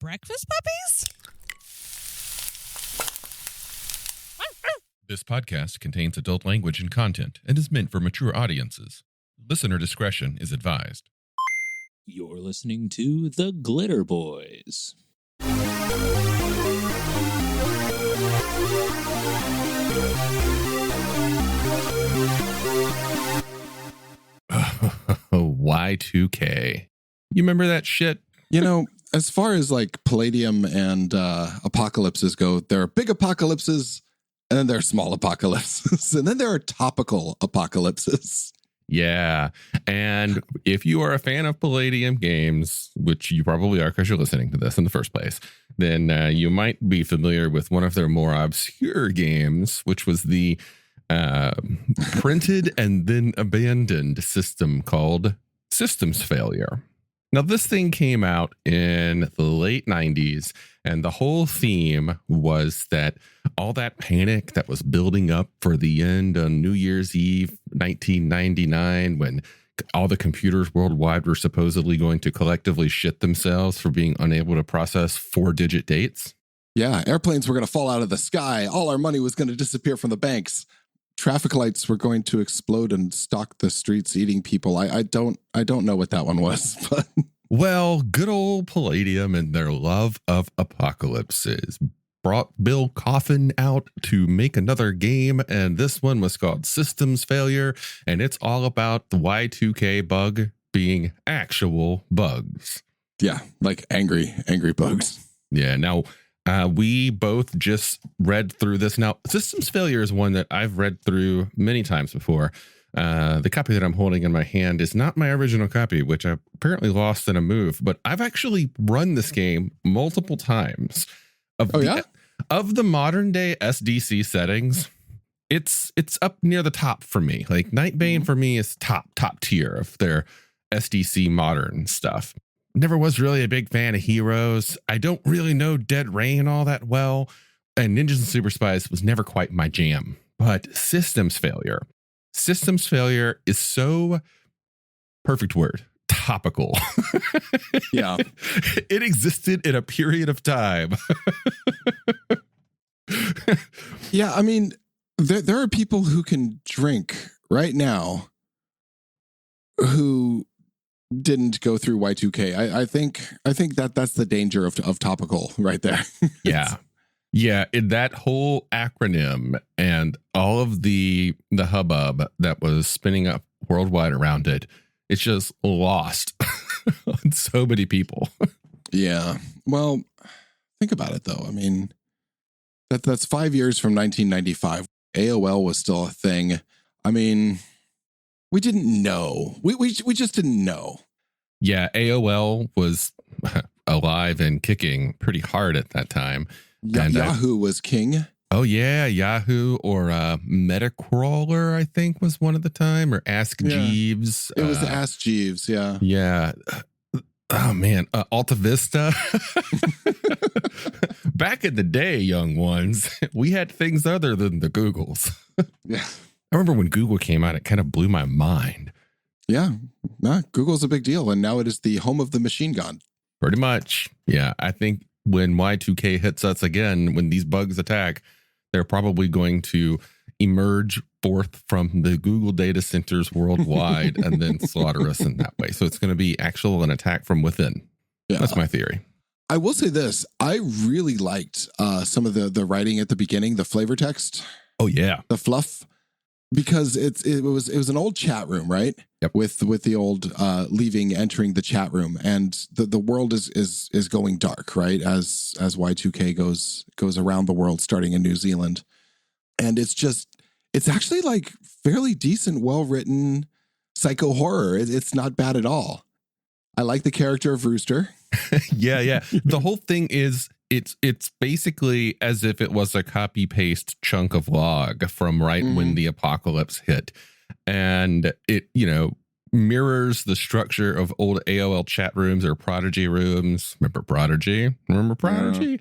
breakfast puppies? This podcast contains adult language and content and is meant for mature audiences. Listener discretion is advised. You're listening to the Glitterbois. Y2K. You remember that shit? You know, as far as like Palladium and apocalypses go, there are big apocalypses and then there are small apocalypses and then there are topical apocalypses. Yeah. And if you are a fan of Palladium games, which you probably are because you're listening to this in the first place, then you might be familiar with one of their more obscure games, which was the printed and then abandoned system called Systems Failure. Now, this thing came out in the late 90s, and the whole theme was that all that panic that was building up for the end on New Year's Eve, 1999, when all the computers worldwide were supposedly going to collectively shit themselves for being unable to process 4-digit dates. Yeah, airplanes were going to fall out of the sky. All our money was going to disappear from the banks. Traffic lights were going to explode and stalk the streets eating people. I don't know what that one was, but well, good old Palladium and their love of apocalypses brought Bill Coffin out to make another game, and this one was called Systems Failure, and it's all about the Y2K bug being actual bugs. Yeah, like angry bugs. Yeah, now we both just read through this. Now, Systems Failure is one that I've read through many times before. The copy that I'm holding in my hand is not my original copy, which I apparently lost in a move, but I've actually run this game multiple times. Of the modern day SDC settings, it's up near the top for me. Like Nightbane for me is top tier of their SDC modern stuff. Never was really a big fan of Heroes. I don't really know Dead Rain all that well. And Ninjas and Super Spies was never quite my jam. But Systems Failure is so, perfect word, topical. Yeah. It existed in a period of time. Yeah, I mean, there are people who can drink right now who didn't go through Y2K. I think that's the danger of topical right there. Yeah, that whole acronym and all of the hubbub that was spinning up worldwide around it, it's just lost on so many people. Yeah. Well, think about it though. I mean, that's 5 years from 1995. AOL was still a thing. I mean, we didn't know. We just didn't know. Yeah, AOL was alive and kicking pretty hard at that time. And Yahoo was king. Oh, yeah. Yahoo or Metacrawler, I think, was one at the time, or Ask Jeeves. It was Ask Jeeves, yeah. Yeah. Oh, man. Alta Vista. Back in the day, young ones, we had things other than the Googles. Yeah. I remember when Google came out, it kind of blew my mind. Yeah. Nah, Google's a big deal, and now it is the home of the machine gun. Pretty much. Yeah. I think when Y2K hits us again, when these bugs attack, they're probably going to emerge forth from the Google data centers worldwide and then slaughter us in that way. So it's going to be an attack from within. Yeah. That's my theory. I will say this. I really liked some of the writing at the beginning, the flavor text. Oh, yeah. The fluff. Because it was an old chat room, right? Yep. With the old entering the chat room, and the world is going dark, right? As Y2K goes around the world, starting in New Zealand, and it's actually like fairly decent, well written psycho horror. It's not bad at all. I like the character of Rooster. Yeah. The whole thing is. It's basically as if it was a copy paste chunk of log from when the apocalypse hit. And it, mirrors the structure of old AOL chat rooms or Prodigy rooms. Remember Prodigy? Yeah.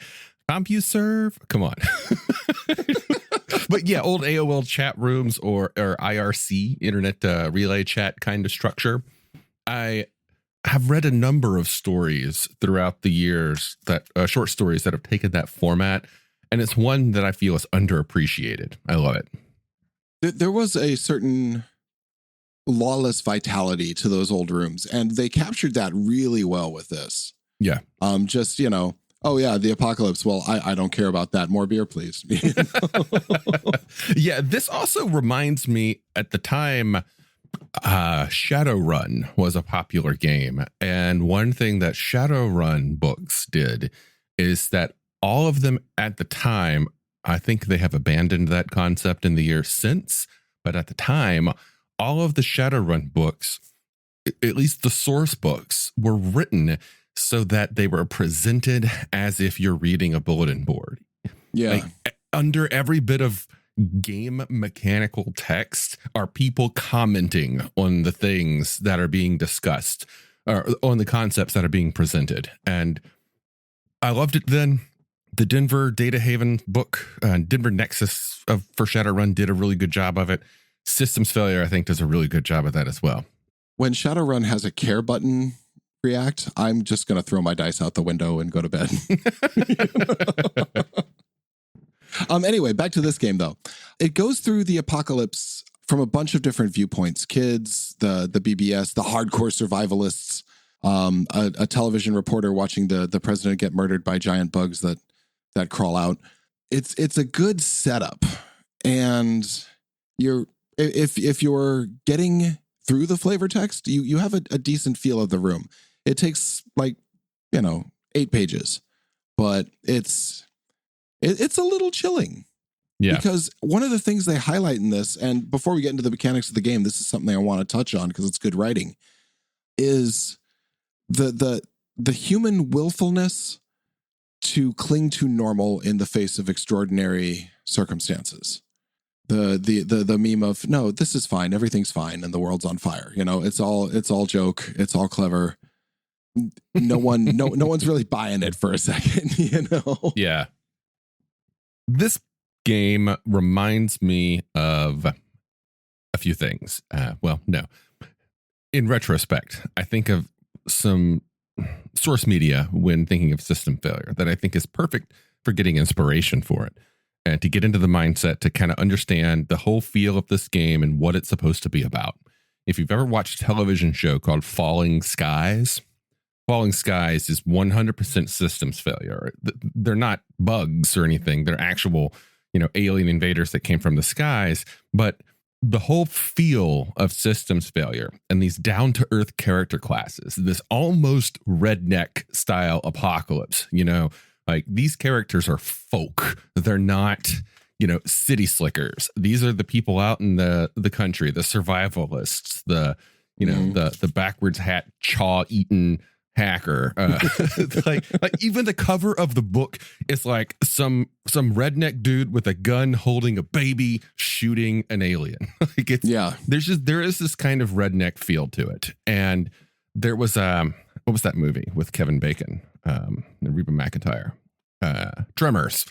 CompuServe? Come on. But yeah, old AOL chat rooms or IRC, internet relay chat kind of structure. I have read a number of stories throughout the years that short stories that have taken that format. And it's one that I feel is underappreciated. I love it. There was a certain lawless vitality to those old rooms, and they captured that really well with this. Yeah. Just, oh yeah, the apocalypse. Well, I don't care about that. More beer, please. Yeah. This also reminds me at the time, Shadowrun was a popular game. And one thing that Shadowrun books did is that all of them at the time, I think they have abandoned that concept in the years since, but at the time, all of the Shadowrun books, at least the source books, were written so that they were presented as if you're reading a bulletin board. Yeah. Like, under every bit of game mechanical text are people commenting on the things that are being discussed or on the concepts that are being presented. And I loved it then. The Denver Data Haven book, Denver Nexus for Shadowrun did a really good job of it. Systems Failure, I think, does a really good job of that as well. When Shadowrun has a care button react, I'm just going to throw my dice out the window and go to bed. Anyway, back to this game, though. It goes through the apocalypse from a bunch of different viewpoints. Kids, the BBS, the hardcore survivalists, a television reporter watching the president get murdered by giant bugs that crawl out. It's a good setup. And if you're getting through the flavor text, you have a decent feel of the room. It takes 8 pages, but it's a little chilling. Yeah. Because one of the things they highlight in this, and before we get into the mechanics of the game, this is something I want to touch on because it's good writing, is the human willfulness to cling to normal in the face of extraordinary circumstances. The meme of, no, this is fine, everything's fine, and the world's on fire. It's all joke, it's all clever. No one's really buying it for a second, Yeah. This game reminds me of a few things. No. In retrospect, I think of some source media when thinking of System Failure that I think is perfect for getting inspiration for it and to get into the mindset to kind of understand the whole feel of this game and what it's supposed to be about. If you've ever watched a television show called Falling Skies is 100% Systems Failure. They're not bugs or anything. They're actual, alien invaders that came from the skies. But the whole feel of Systems Failure and these down-to-earth character classes, this almost redneck style apocalypse, like these characters are folk. They're not, city slickers. These are the people out in the country, the survivalists, the backwards hat, chaw-eaten hacker. Like even the cover of the book is like some redneck dude with a gun holding a baby shooting an alien. There is this kind of redneck feel to it. And there was what was that movie with Kevin Bacon and Reba McEntire? Tremors.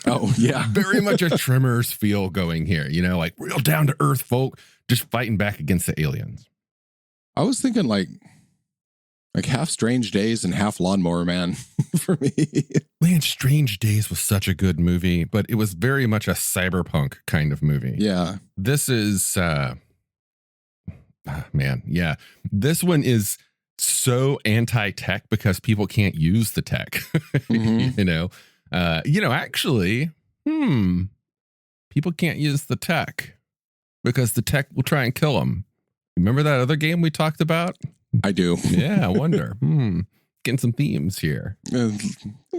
Oh yeah. Very much a Tremors feel going here, like real down to earth folk just fighting back against the aliens. I was thinking like half Strange Days and half Lawnmower Man for me. Man, Strange Days was such a good movie, but it was very much a cyberpunk kind of movie. Yeah. This is, this one is so anti-tech because people can't use the tech, Mm-hmm. Actually, people can't use the tech because the tech will try and kill them. Remember that other game we talked about? I do. Yeah, I wonder. Getting some themes here.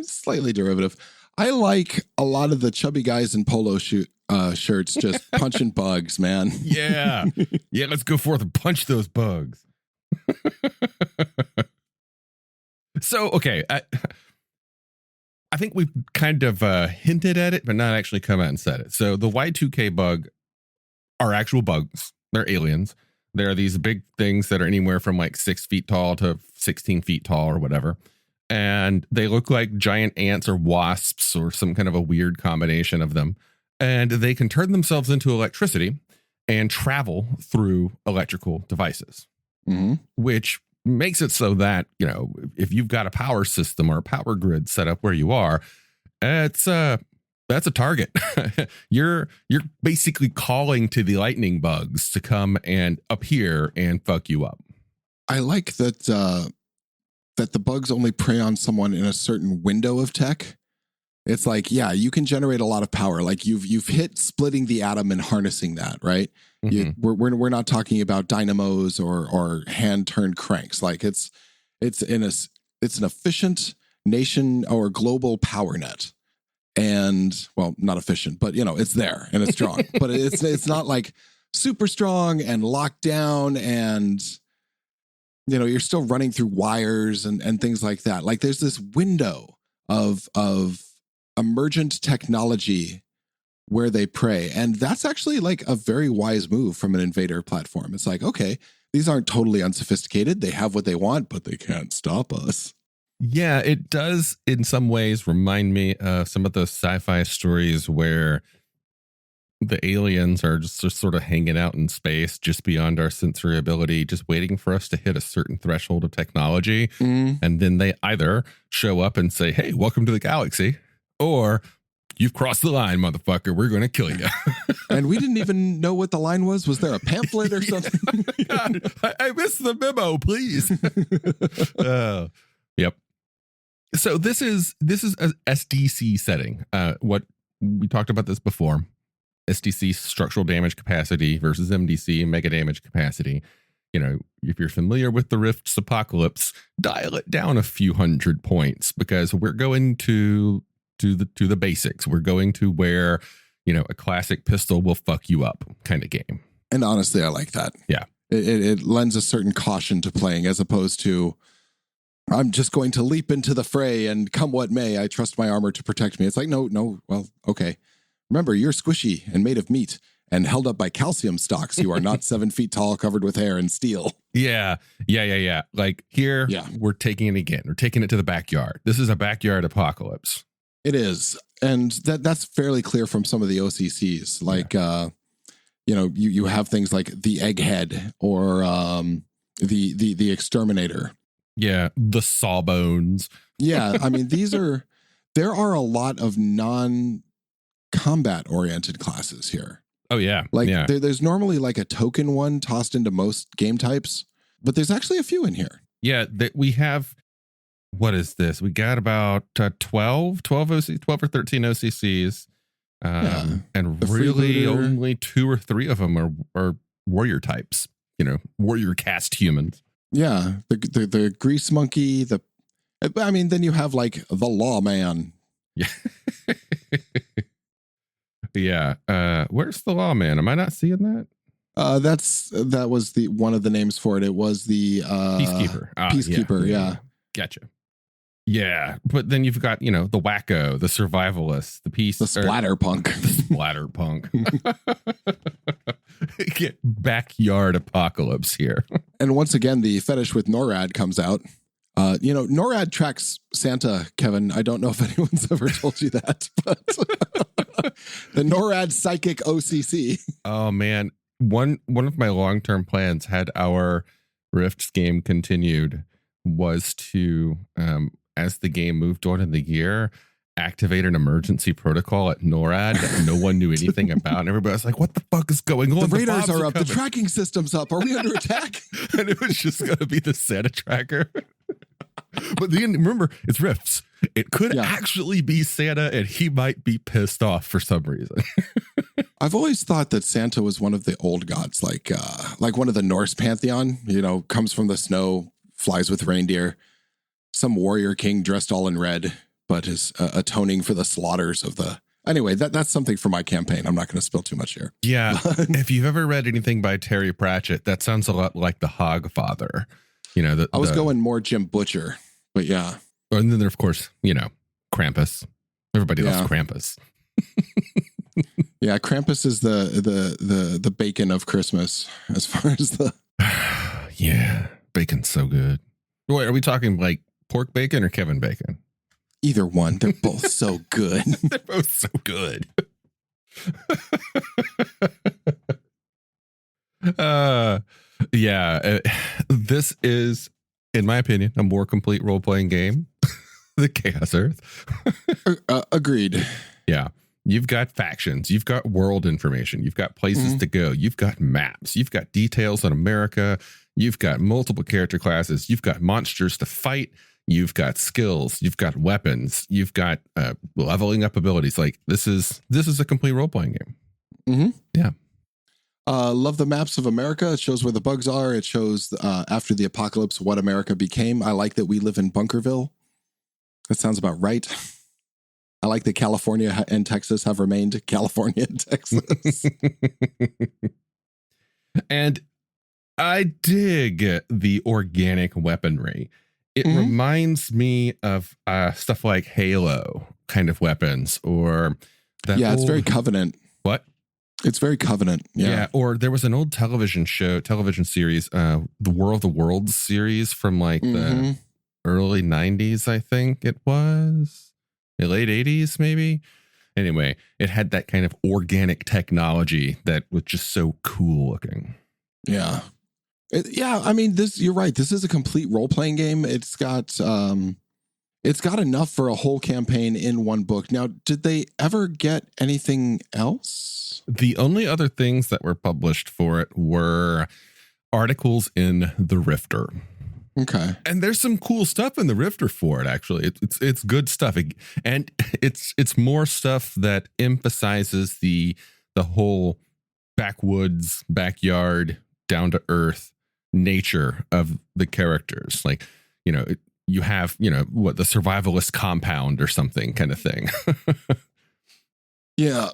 Slightly derivative. I like a lot of the chubby guys in polo shirts just punching bugs, man. Yeah. Yeah, let's go forth and punch those bugs. So, okay. I think we've kind of hinted at it, but not actually come out and said it. So the Y2K bug are actual bugs. They're aliens. There are these big things that are anywhere from like 6 feet tall to 16 feet tall or whatever. And they look like giant ants or wasps or some kind of a weird combination of them. And they can turn themselves into electricity and travel through electrical devices, mm-hmm. which makes it so that, if you've got a power system or a power grid set up where you are, that's a target. You're basically calling to the lightning bugs to come and appear and fuck you up. I like that that the bugs only prey on someone in a certain window of tech. It's like, yeah, you can generate a lot of power. Like you've hit splitting the atom and harnessing that, right? Mm-hmm. We're not talking about dynamos or hand turned cranks. Like it's an efficient nation or global power net. And well, not efficient, but it's there and it's strong. But it's not like super strong and locked down, and you're still running through wires and things like that. Like there's this window of emergent technology where they prey, and that's actually like a very wise move from an invader platform. It's like, okay, these aren't totally unsophisticated. They have what they want, but they can't stop us. Yeah, it does in some ways remind me of some of those sci-fi stories where the aliens are just sort of hanging out in space just beyond our sensory ability, just waiting for us to hit a certain threshold of technology. And then they either show up and say, hey, welcome to the galaxy, or you've crossed the line, motherfucker. We're going to kill you. And we didn't even know what the line was. Was there a pamphlet or something? I missed the memo, please. Yep. So this is a SDC setting. What we talked about this before. SDC, structural damage capacity, versus MDC, mega damage capacity. If you're familiar with the Rift's apocalypse, dial it down a few hundred points, because we're going to the basics. We're going to where a classic pistol will fuck you up kind of game. And honestly, I like that. Yeah, it lends a certain caution to playing, as opposed to, I'm just going to leap into the fray and come what may, I trust my armor to protect me. It's like, no, well, okay. Remember, you're squishy and made of meat and held up by calcium stalks. You are not 7 feet tall, covered with hair and steel. Yeah. Like here, we're taking it again. We're taking it to the backyard. This is a backyard apocalypse. It is. And that's fairly clear from some of the OCCs. Like, you have things like the egghead or the exterminator. Yeah, the sawbones. Yeah, I mean, there are a lot of non-combat oriented classes here. Oh, yeah. Like there's normally like a token one tossed into most game types, but there's actually a few in here. Yeah, we have, what is this? We got about 12 or 13 OCCs. And really only 2 or 3 of them are warrior types, warrior caste humans. Yeah, the grease monkey, then you have like the lawman. Yeah. Yeah. Where's the lawman? Am I not seeing that? That was one of the names for it. It was the Peacekeeper. Peacekeeper, yeah. Gotcha. Yeah, but then you've got, the wacko, the survivalist, the splatterpunk. The splatterpunk. Get backyard apocalypse here. And once again, the fetish with NORAD comes out. NORAD tracks Santa, Kevin. I don't know if anyone's ever told you that, but the NORAD psychic OCC. Oh man, one of my long-term plans, had our Rifts game continued, was to as the game moved on in the year, activate an emergency protocol at NORAD that no one knew anything about. And everybody was like, what the fuck is going on? The radars are up. The tracking system's up. Are we under attack? And it was just going to be the Santa tracker. But then remember, it's Rifts. It could actually be Santa, and he might be pissed off for some reason. I've always thought that Santa was one of the old gods, like one of the Norse pantheon, comes from the snow, flies with reindeer. Some warrior king dressed all in red, but is atoning for the slaughters of the... Anyway, that's something for my campaign. I'm not going to spill too much here. Yeah. If you've ever read anything by Terry Pratchett, that sounds a lot like the Hogfather. I was going more Jim Butcher, but yeah. And then there, of course, Krampus. Everybody loves Krampus. Yeah, Krampus is the bacon of Christmas, as far as the... Yeah, bacon's so good. Wait, are we talking like pork bacon or Kevin Bacon? Either one. They're both so good. They're both so good. This is in my opinion, a more complete role-playing game, the Chaos Earth. Agreed. Yeah. You've got factions. You've got world information. You've got places to go. You've got maps. You've got details on America. You've got multiple character classes. You've got monsters to fight. You've got skills. You've got weapons. You've got leveling up abilities. Like this is a complete role-playing game. Yeah. Love the maps of America. It shows where the bugs are. It shows after the apocalypse what America became. I like that we live in Bunkerville. That sounds about right. I like that California and Texas have remained California and Texas. And I dig the organic weaponry. It reminds me of stuff like Halo kind of weapons or that. Yeah, it's very Covenant. What? It's very Covenant. Yeah. Or there was an old television series, the War of the Worlds series from like the early 90s, I think it was. The late 80s, maybe. Anyway, it had that kind of organic technology that was just so cool looking. Yeah. I mean, you're right. This is a complete role-playing game. It's got enough for a whole campaign in one book. Now, did they ever get anything else? The only other things that were published for it were articles in the Rifter. Okay. And there's some cool stuff in the Rifter for it, actually. It's good stuff. And it's more stuff that emphasizes the whole backwoods, backyard, down to earth nature of the characters. Like, you have, the survivalist compound or something kind of thing. Yeah.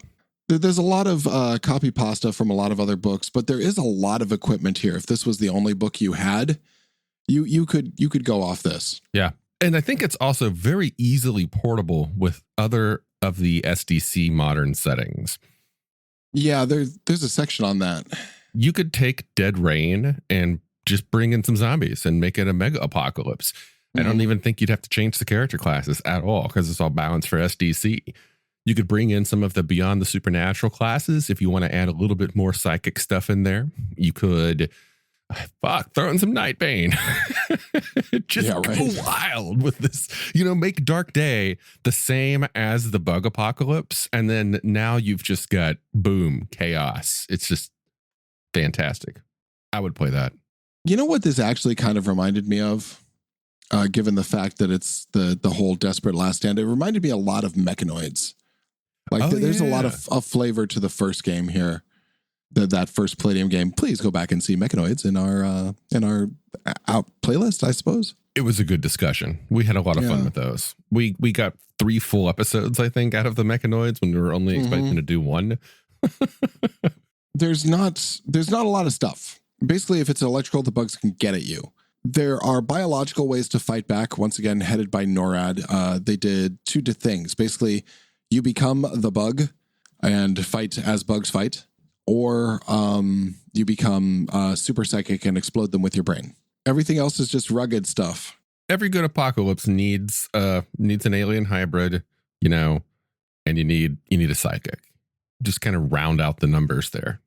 There's a lot of copy pasta from a lot of other books, but there is a lot of equipment here. If this was the only book you had, you could go off this. Yeah. And I think it's also very easily portable with other of the SDC modern settings. Yeah, there's a section on that. You could take Dead Rain and just bring in some zombies and make it a mega apocalypse. I don't even think you'd have to change the character classes at all because it's all balanced for SDC. You could bring in some of the Beyond the Supernatural classes if you want to add a little bit more psychic stuff in there. You could throw in some Nightbane. Just go wild with this. Make Dark Day the same as the Bug Apocalypse. And then now you've just got, boom, chaos. It's just fantastic. I would play that. You know what this actually kind of reminded me of? Given the fact that it's the whole Desperate Last Stand, it reminded me a lot of Mechanoids. Like there's a lot of flavor to the first game here. That first Palladium game. Please go back and see Mechanoids in our out playlist, I suppose. It was a good discussion. We had a lot of fun with those. We got 3 full episodes, I think, out of the Mechanoids when we were only expecting to do 1. There's not a lot of stuff. Basically, if it's electrical, the bugs can get at you. There are biological ways to fight back, once again, headed by NORAD. They did 2 things. Basically, you become the bug and fight as bugs fight, or you become super psychic and explode them with your brain. Everything else is just rugged stuff. Every good apocalypse needs an alien hybrid, and you need a psychic. Just kind of round out the numbers there.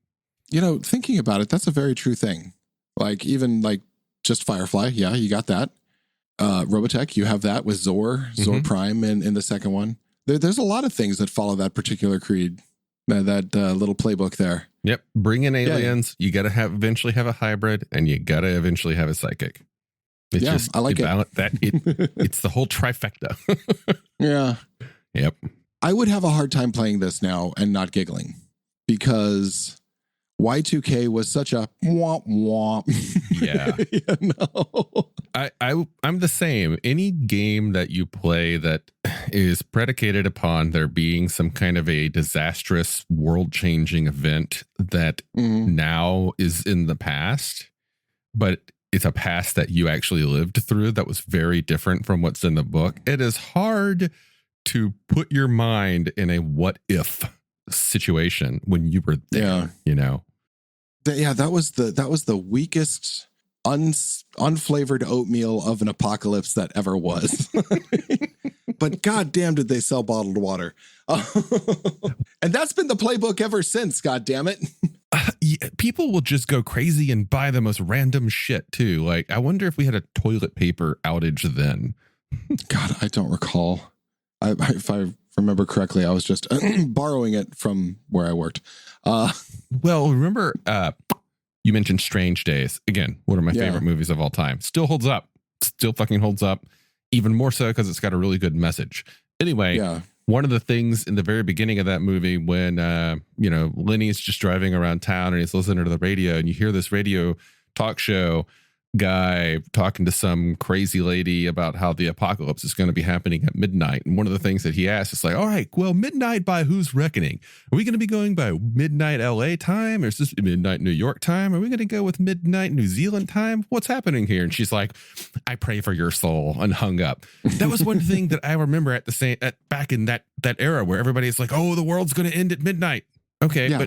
Thinking about it, that's a very true thing. Like even like just Firefly, yeah, you got that. Robotech, you have that with Zor Prime in the second one. There's a lot of things that follow that particular creed. That little playbook there. Yep. Bring in aliens. Yeah. You got to eventually have a hybrid, and you got to eventually have a psychic. It's I like it. It's the whole trifecta. Yeah. Yep. I would have a hard time playing this now and not giggling because Y2K was such a womp womp. Yeah. I'm the same. Any game that you play that is predicated upon there being some kind of a disastrous world-changing event that now is in the past, but it's a past that you actually lived through that was very different from what's in the book. It is hard to put your mind in a what if situation when you were there, that was the weakest unflavored oatmeal of an apocalypse that ever was. But goddamn, did they sell bottled water? And that's been the playbook ever since. God damn it. people will just go crazy and buy the most random shit too. Like, I wonder if we had a toilet paper outage then. God, I don't recall. If I remember correctly, I was just borrowing it from where I worked. Well, remember, you mentioned Strange Days. Again, one of my favorite movies of all time. Still holds up. Still fucking holds up. Even more so because it's got a really good message. Anyway, one of the things in the very beginning of that movie when, Lenny's just driving around town and he's listening to the radio and you hear this radio talk show guy talking to some crazy lady about how the apocalypse is going to be happening at midnight. And one of the things that he asks is like, all right, well, midnight by whose reckoning? Are we going to be going by midnight LA time? Or is this midnight New York time? Are we going to go with midnight New Zealand time? What's happening here? And she's like, I pray for your soul, and hung up. That was one thing that I remember back in that era where everybody's like, oh, the world's going to end at midnight. Okay, yeah,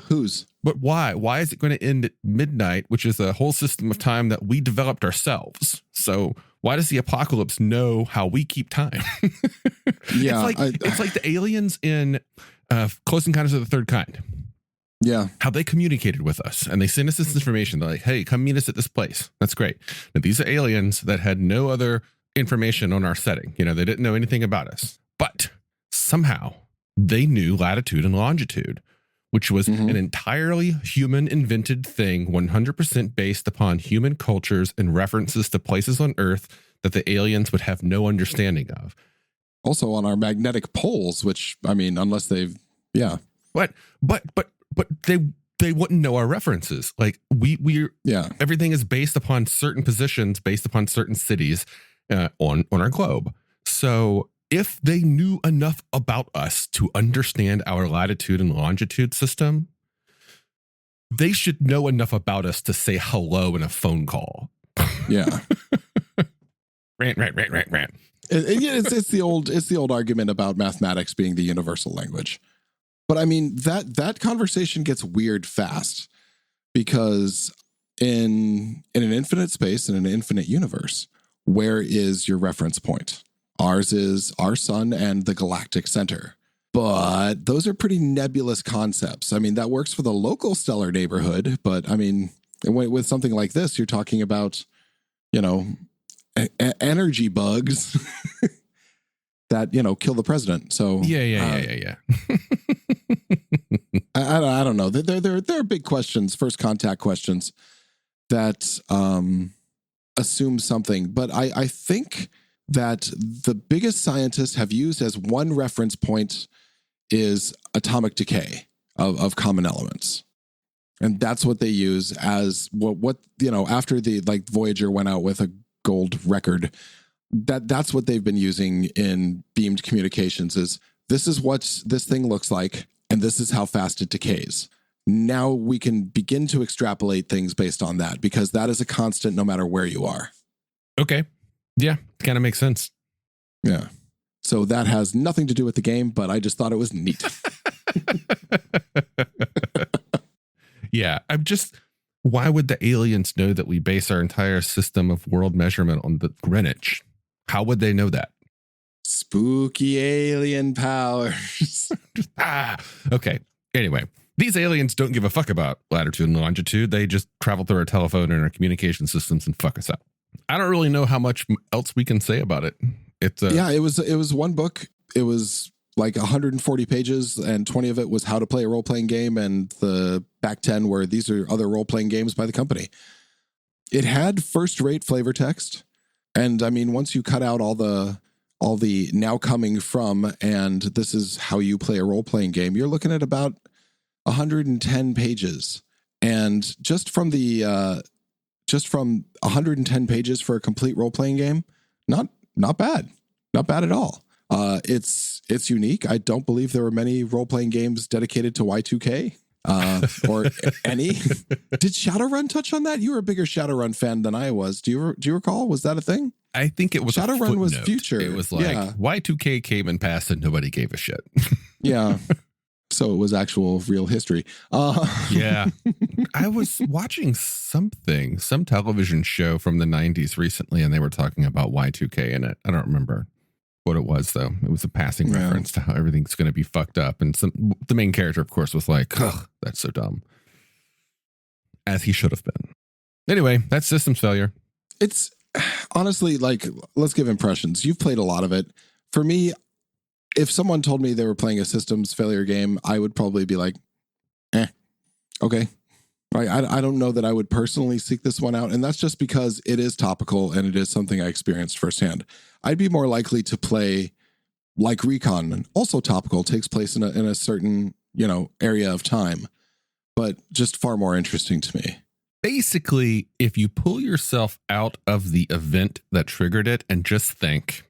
but why? Why is it going to end at midnight, which is a whole system of time that we developed ourselves? So why does the apocalypse know how we keep time? Yeah, it's like the aliens in Close Encounters of the Third Kind. Yeah, how they communicated with us, and they sent us this information. They're like, "Hey, come meet us at this place." That's great. Now these are aliens that had no other information on our setting. They didn't know anything about us, but somehow they knew latitude and longitude, which was an entirely human invented thing, 100% based upon human cultures and references to places on Earth that the aliens would have no understanding of. Also on our magnetic poles, which, I mean, unless they've, But they wouldn't know our references. Like everything is based upon certain positions, based upon certain cities on our globe. So if they knew enough about us to understand our latitude and longitude system, they should know enough about us to say hello in a phone call. Yeah. Rant. It's the old argument about mathematics being the universal language. But I mean, that conversation gets weird fast, because in an infinite space, in an infinite universe, where is your reference point? Ours is our sun and the galactic center. But those are pretty nebulous concepts. I mean, that works for the local stellar neighborhood. But I mean, with something like this, you're talking about, energy bugs that, kill the president. So yeah. I don't know. There are big questions, first contact questions that assume something. But I think that the biggest scientists have used as one reference point is atomic decay of common elements. And that's what they use as what after the Voyager went out with a gold record, that's what they've been using in beamed communications is this is what this thing looks like, and this is how fast it decays. Now we can begin to extrapolate things based on that, because that is a constant no matter where you are. Okay. Yeah, kind of makes sense. Yeah. So that has nothing to do with the game, but I just thought it was neat. Yeah, why would the aliens know that we base our entire system of world measurement on the Greenwich? How would they know that? Spooky alien powers. Okay. Anyway, these aliens don't give a fuck about latitude and longitude. They just travel through our telephone and our communication systems and fuck us up. I don't really know how much else we can say about it. It was one book. It was like 140 pages, and 20 of it was how to play a role-playing game, and the back 10 were these are other role-playing games by the company. It had first-rate flavor text, and I mean, once you cut out all the now coming from, and this is how you play a role-playing game, you're looking at about 110 pages. And just from 110 pages for a complete role-playing game, not bad. Not bad at all. It's unique. I don't believe there were many role-playing games dedicated to Y2K or any. Did Shadowrun touch on that? You were a bigger Shadowrun fan than I was. Do you recall? Was that a thing? I think it was Shadowrun was future. It was like Y2K came and passed and nobody gave a shit. Yeah. So it was actual real history. Yeah. I was watching some television show from the 90s recently, and they were talking about Y2K in it. I don't remember what it was, though. It was a passing reference to how everything's going to be fucked up. And the main character, of course, was like, ugh, that's so dumb. as he should have been. Anyway, that's systems failure. It's honestly like, let's give impressions. You've played a lot of it. For me, if someone told me they were playing a systems failure game, I would probably be like, okay. I don't know that I would personally seek this one out. And that's just because it is topical and it is something I experienced firsthand. I'd be more likely to play like Recon, also topical, takes place in a certain, area of time, but just far more interesting to me. Basically, if you pull yourself out of the event that triggered it and just think,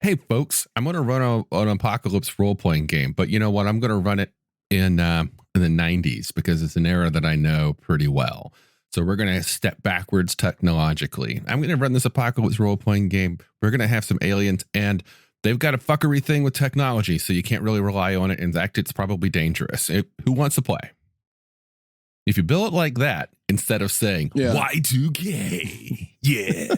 hey, folks, I'm going to run an apocalypse role-playing game, but you know what? I'm going to run it in the 90s because it's an era that I know pretty well. So we're going to step backwards technologically. I'm going to run this apocalypse role-playing game. We're going to have some aliens, and they've got a fuckery thing with technology, so you can't really rely on it. In fact, it's probably dangerous. Who wants to play? If you build it like that, instead of saying, Y2K, yeah.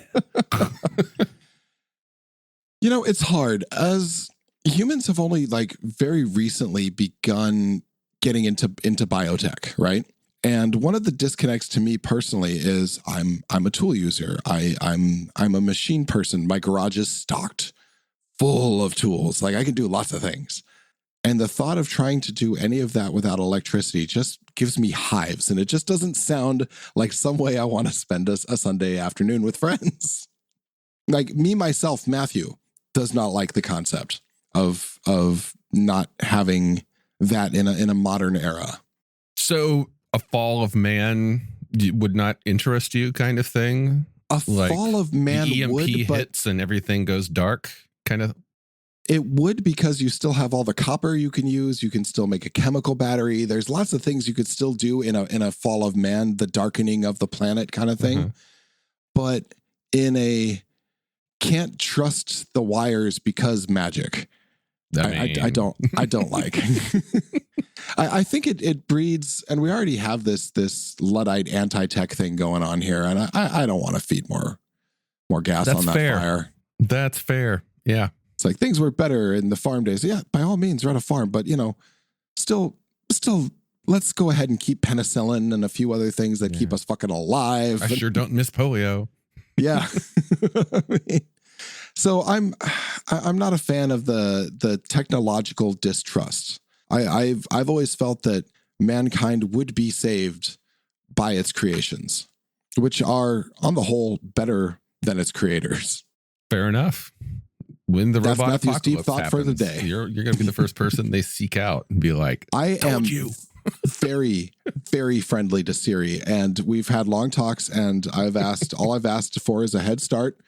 It's hard. As humans have only very recently begun getting into biotech, right? And one of the disconnects to me personally is I'm a tool user. I'm a machine person. My garage is stocked full of tools. I can do lots of things. And the thought of trying to do any of that without electricity just gives me hives. And it just doesn't sound like some way I want to spend a Sunday afternoon with friends. Me, myself, Matthew, does not like the concept of not having that in a modern era. So a fall of man would not interest you, kind of thing? A fall of man the EMP would, but hits and everything goes dark, kind of. It would, because you still have all the copper you can use. You can still make a chemical battery. There's lots of things you could still do in a fall of man, the darkening of the planet kind of thing. Mm-hmm. But in a can't trust the wires because magic. I don't like. I think it breeds, and we already have this Luddite anti-tech thing going on here, and I don't want to feed more gas on that fire. That's fair. Yeah. It's like things were better in the farm days. Yeah, by all means, run a farm, but still, let's go ahead and keep penicillin and a few other things that keep us fucking alive. I sure don't miss polio. Yeah. So I'm not a fan of the technological distrust. I've always felt that mankind would be saved by its creations, which are on the whole better than its creators. Fair enough. When the robot Matthew's apocalypse deep thought happens, for the day. You're going to be the first person they seek out and be like, I am you. very, very friendly to Siri, and we've had long talks, and all I've asked for is a head start.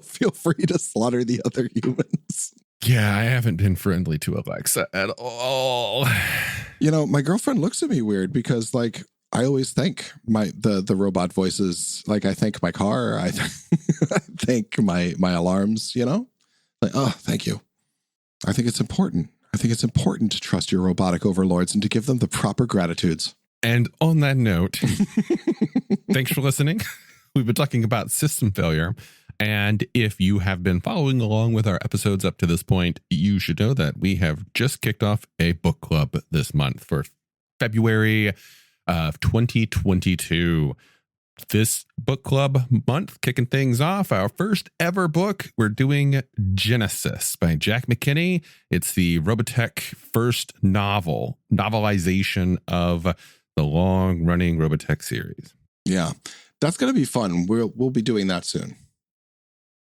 Feel free to slaughter the other humans. Yeah, I haven't been friendly to Alexa at all. My girlfriend looks at me weird because I always thank the robot voices. I thank my car. I thank my alarms, oh, thank you. I think it's important. I think it's important to trust your robotic overlords and to give them the proper gratitudes. And on that note, thanks for listening. We've been talking about system failure. And if you have been following along with our episodes up to this point, you should know that we have just kicked off a book club this month for February of 2022. This book club month, kicking things off, our first ever book, we're doing Genesis by Jack McKinney. It's the Robotech first novelization of the long-running Robotech series. Yeah, that's going to be fun. We'll be doing that soon.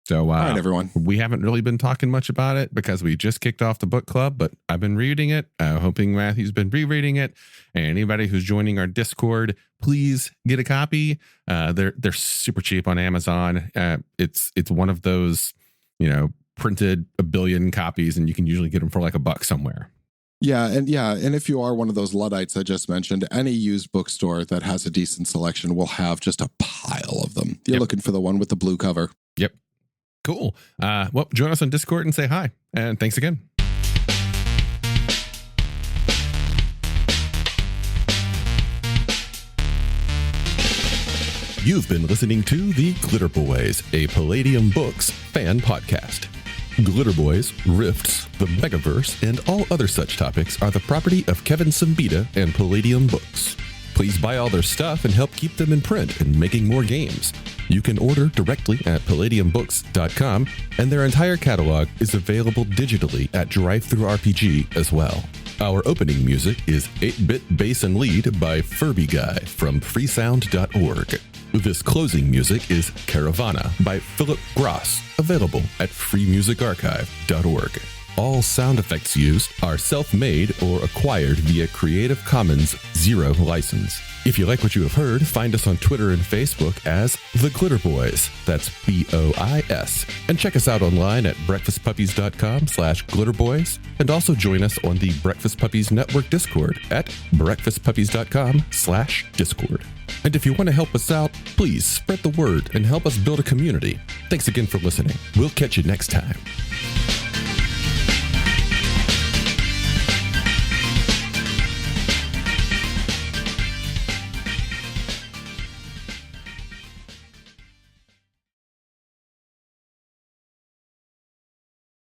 So, all right, everyone. We haven't really been talking much about it because we just kicked off the book club, but I've been reading it, hoping Matthew's been rereading it. And anybody who's joining our Discord, please get a copy. They're super cheap on Amazon. It's one of those, printed a billion copies, and you can usually get them for $1 somewhere. And if you are one of those Luddites I just mentioned, any used bookstore that has a decent selection will have just a pile of them. You're looking for the one with the blue cover. Yep. Cool. Well, join us on Discord and say hi. And thanks again. You've been listening to The Glitterbois, a Palladium Books fan podcast. Glitterbois, Rifts, the Megaverse, and all other such topics are the property of Kevin Siembieda and Palladium Books. Please buy all their stuff and help keep them in print and making more games. You can order directly at palladiumbooks.com, and their entire catalog is available digitally at Drive-Thru RPG as well. Our opening music is 8-Bit Bass and Lead by Furby Guy from freesound.org. This closing music is Caravana by Philip Gross, available at freemusicarchive.org. All sound effects used are self-made or acquired via Creative Commons Zero license. If you like what you have heard, find us on Twitter and Facebook as The Glitterbois. That's BOIS. And check us out online at breakfastpuppies.com/glitterboys. And also join us on the Breakfast Puppies Network Discord at breakfastpuppies.com/discord. And if you want to help us out, please spread the word and help us build a community. Thanks again for listening. We'll catch you next time.